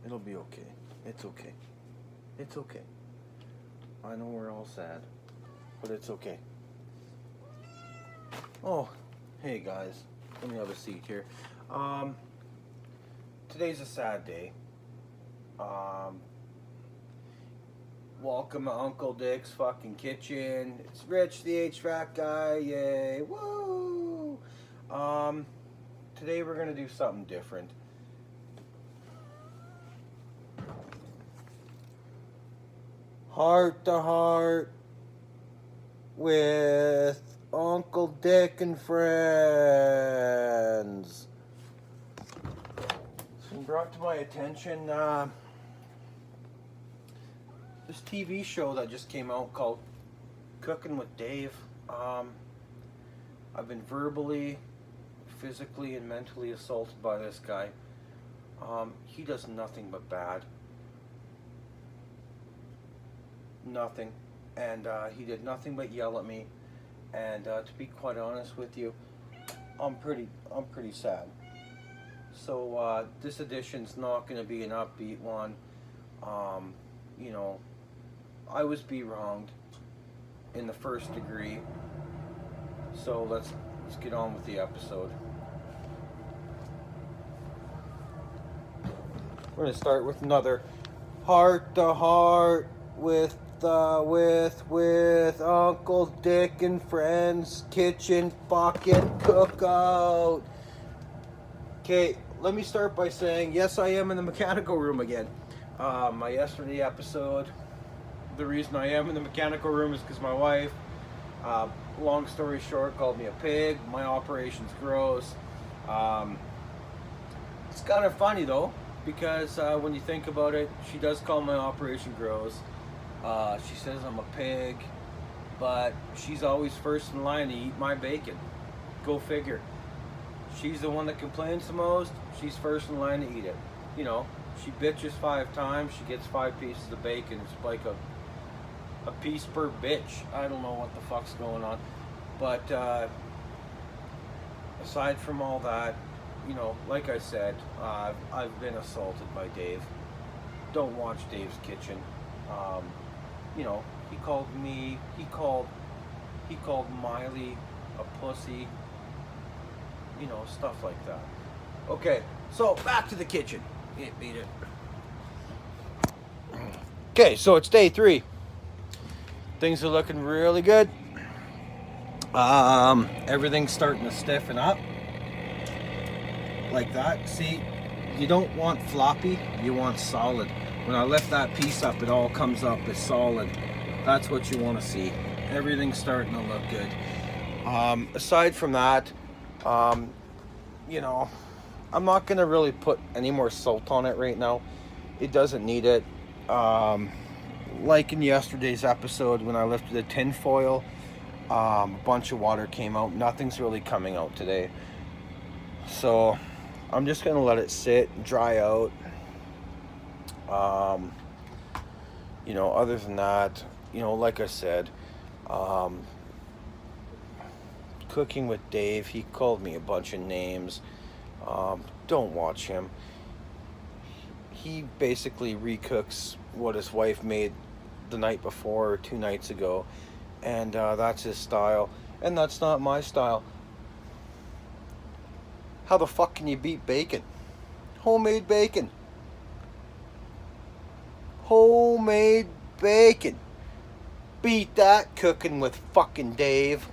It'll be okay. It's okay. It's okay. I know we're all sad, but it's okay. Oh, hey guys. Let me have a seat here. Today's a sad day. Welcome to Uncle Dick's fucking kitchen. It's Rich, the HVAC guy. Yay! Woo! Today we're gonna do something different. Heart to heart with Uncle Dick and friends. It's been brought to my attention this TV show that just came out called Cooking with Dave. I've been verbally, physically, and mentally assaulted by this guy. He does nothing but bad. Nothing. And he did nothing but yell at me. And to be quite honest with you, I'm pretty sad. So this edition's not going to be an upbeat one. You know, I was wronged in the first degree. So let's get on with the episode. We're gonna start with another heart to heart with Uncle Dick and friends kitchen fucking cookout. Okay, let me start by saying yes, I am in the mechanical room again. My yesterday episode, the reason I am in the mechanical room is because my wife, long story short, called me a pig. My operation's gross. It's kind of funny though, because when you think about it, she does call my operation gross. She says I'm a pig, but she's always first in line to eat my bacon. Go figure. She's the one that complains the most. She's first in line to eat it. You know, she bitches 5 times, she gets 5 pieces of bacon. It's like a piece per bitch. I don't know what the fuck's going on. But aside from all that, you know, like I said, I've been assaulted by Dave. Don't watch Dave's Kitchen. You know, he called Miley a pussy. You know, stuff like that. Okay, so back to the kitchen. Can't beat it. Okay, so it's day 3. Things are looking really good. Everything's starting to stiffen up. Like that. See, you don't want floppy, you want solid. When I lift that piece up, it all comes up as solid. That's what you want to see. Everything's starting to look good. Aside from that, you know, I'm not going to really put any more salt on it right now. It doesn't need it. Like in yesterday's episode when I lifted the tin foil, a bunch of water came out. Nothing's really coming out today. So I'm just going to let it sit and dry out. You know, other than that, you know, like I said, Cooking with Dave, he called me a bunch of names. Don't watch him. He basically recooks what his wife made the night before or 2 nights ago, and that's his style, and that's not my style. How the fuck can you beat bacon? Homemade bacon. Homemade bacon. Beat that, Cooking with fucking Dave.